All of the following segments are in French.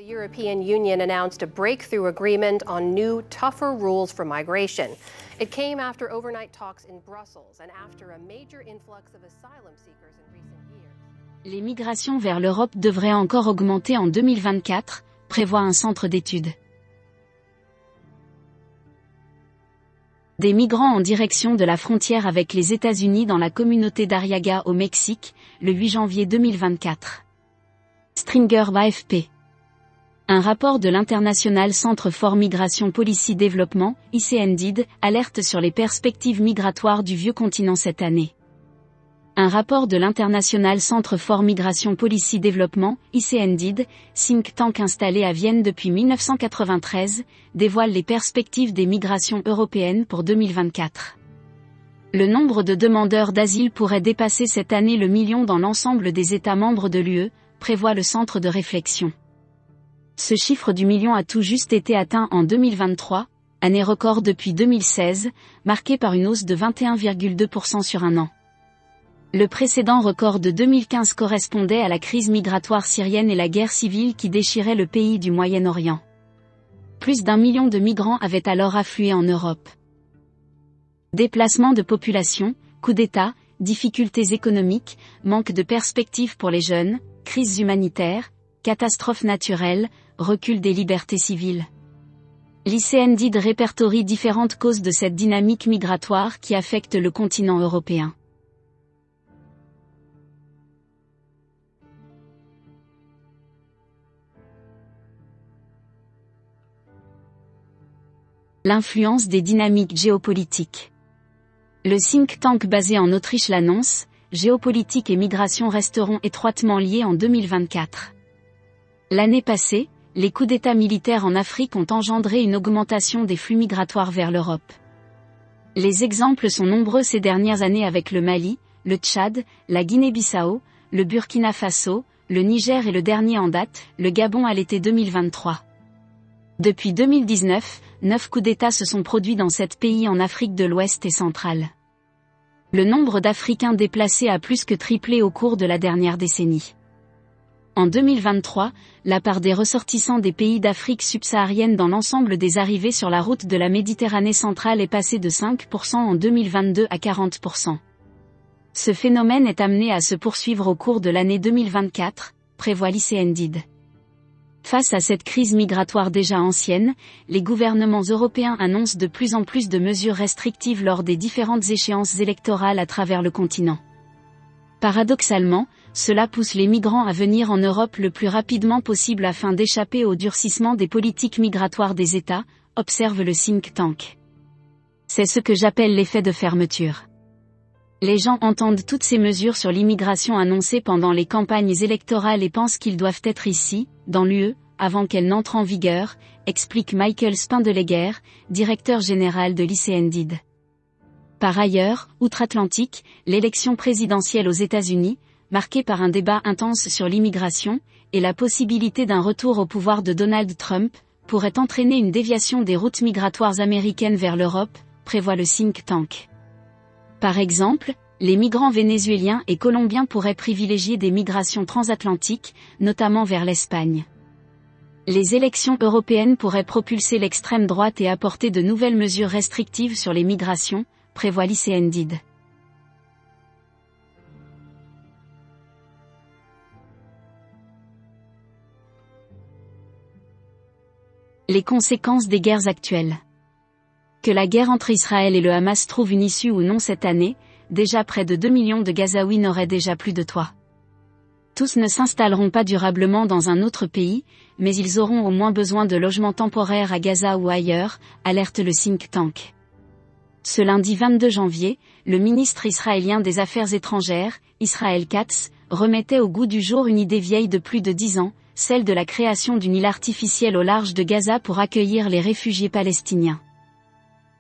The European Union announced a breakthrough agreement on new, tougher rules for migration. It came after overnight talks in Brussels and after a major influx of asylum seekers in recent years. Les migrations vers l'Europe devraient encore augmenter en 2024, prévoit un centre d'études. Des migrants en direction de la frontière avec les États-Unis dans la communauté d'Arriaga au Mexique, le 8 janvier 2024. Stringer AFP. Un rapport de l'International Centre for Migration Policy Development, ICNDD, alerte sur les perspectives migratoires du vieux continent cette année. Un rapport de l'International Centre for Migration Policy Development, ICNDD, think tank installé à Vienne depuis 1993, dévoile les perspectives des migrations européennes pour 2024. Le nombre de demandeurs d'asile pourrait dépasser cette année le million dans l'ensemble des États membres de l'UE, prévoit le centre de réflexion. Ce chiffre du million a tout juste été atteint en 2023, année record depuis 2016, marquée par une hausse de 21,2% sur un an. Le précédent record de 2015 correspondait à la crise migratoire syrienne et la guerre civile qui déchirait le pays du Moyen-Orient. Plus d'1 million de migrants avaient alors afflué en Europe. Déplacement de population, coup d'État, difficultés économiques, manque de perspectives pour les jeunes, crises humanitaires, catastrophes naturelles, recul des libertés civiles. L'ICNDD répertorie différentes causes de cette dynamique migratoire qui affecte le continent européen. L'influence des dynamiques géopolitiques. Le think tank basé en Autriche l'annonce, géopolitique et migration resteront étroitement liés en 2024. L'année passée, les coups d'État militaires en Afrique ont engendré une augmentation des flux migratoires vers l'Europe. Les exemples sont nombreux ces dernières années avec le Mali, le Tchad, la Guinée-Bissau, le Burkina Faso, le Niger et le dernier en date, le Gabon à l'été 2023. Depuis 2019, 9 coups d'État se sont produits dans 7 pays en Afrique de l'Ouest et centrale. Le nombre d'Africains déplacés a plus que triplé au cours de la dernière décennie. En 2023, la part des ressortissants des pays d'Afrique subsaharienne dans l'ensemble des arrivées sur la route de la Méditerranée centrale est passée de 5% en 2022 à 40%. Ce phénomène est amené à se poursuivre au cours de l'année 2024, prévoit l'ICNDD. Face à cette crise migratoire déjà ancienne, les gouvernements européens annoncent de plus en plus de mesures restrictives lors des différentes échéances électorales à travers le continent. Paradoxalement, cela pousse les migrants à venir en Europe le plus rapidement possible afin d'échapper au durcissement des politiques migratoires des États, observe le think tank. C'est ce que j'appelle l'effet de fermeture. Les gens entendent toutes ces mesures sur l'immigration annoncées pendant les campagnes électorales et pensent qu'ils doivent être ici, dans l'UE, avant qu'elles n'entrent en vigueur, explique Michael Spindeleguer, directeur général de l'ICNDD. Par ailleurs, outre-Atlantique, l'élection présidentielle aux États-Unis, marquée par un débat intense sur l'immigration, et la possibilité d'un retour au pouvoir de Donald Trump, pourrait entraîner une déviation des routes migratoires américaines vers l'Europe, prévoit le think tank. Par exemple, les migrants vénézuéliens et colombiens pourraient privilégier des migrations transatlantiques, notamment vers l'Espagne. Les élections européennes pourraient propulser l'extrême droite et apporter de nouvelles mesures restrictives sur les migrations, prévoit l'ICNDD. Les conséquences des guerres actuelles. Que la guerre entre Israël et le Hamas trouve une issue ou non cette année, déjà près de 2 millions de Gazaouis n'auraient déjà plus de toit. Tous ne s'installeront pas durablement dans un autre pays, mais ils auront au moins besoin de logements temporaires à Gaza ou ailleurs, alerte le think tank. Ce lundi 22 janvier, le ministre israélien des Affaires étrangères, Israël Katz, remettait au goût du jour une idée vieille de plus de 10 ans, celle de la création d'une île artificielle au large de Gaza pour accueillir les réfugiés palestiniens.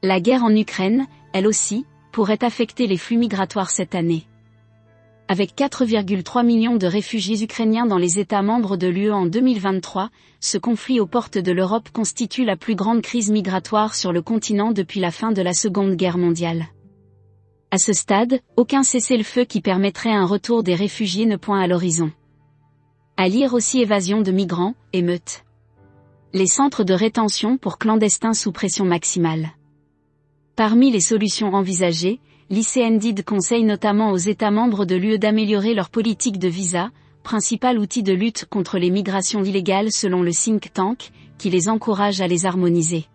La guerre en Ukraine, elle aussi, pourrait affecter les flux migratoires cette année. Avec 4,3 millions de réfugiés ukrainiens dans les États membres de l'UE en 2023, ce conflit aux portes de l'Europe constitue la plus grande crise migratoire sur le continent depuis la fin de la Seconde Guerre mondiale. À ce stade, aucun cessez-le-feu qui permettrait un retour des réfugiés ne pointe à l'horizon. À lire aussi évasion de migrants, émeutes. Les centres de rétention pour clandestins sous pression maximale. Parmi les solutions envisagées, l'ICNDD conseille notamment aux États membres de l'UE d'améliorer leur politique de visa, principal outil de lutte contre les migrations illégales selon le think tank, qui les encourage à les harmoniser.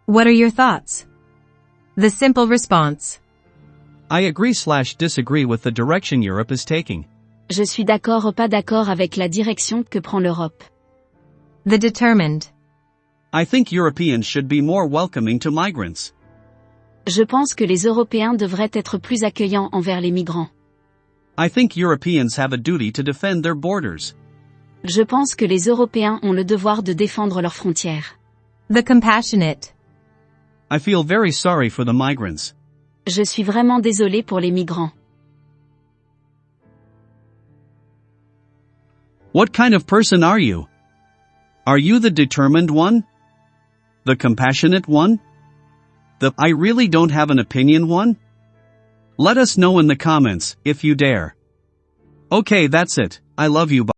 What are your thoughts? The simple response. I agree/disagree with the direction Europe is taking. Je suis d'accord ou pas d'accord avec la direction que prend l'Europe. The determined. I think Europeans should be more welcoming to migrants. Je pense que les Européens devraient être plus accueillants envers les migrants. I think Europeans have a duty to defend their borders. Je pense que les Européens ont le devoir de défendre leurs frontières. The compassionate. I feel very sorry for the migrants. Je suis vraiment désolé pour les migrants. What kind of person are you? Are you the determined one? The compassionate one? The I really don't have an opinion one? Let us know in the comments, if you dare. Okay, that's it. I love you. Bye.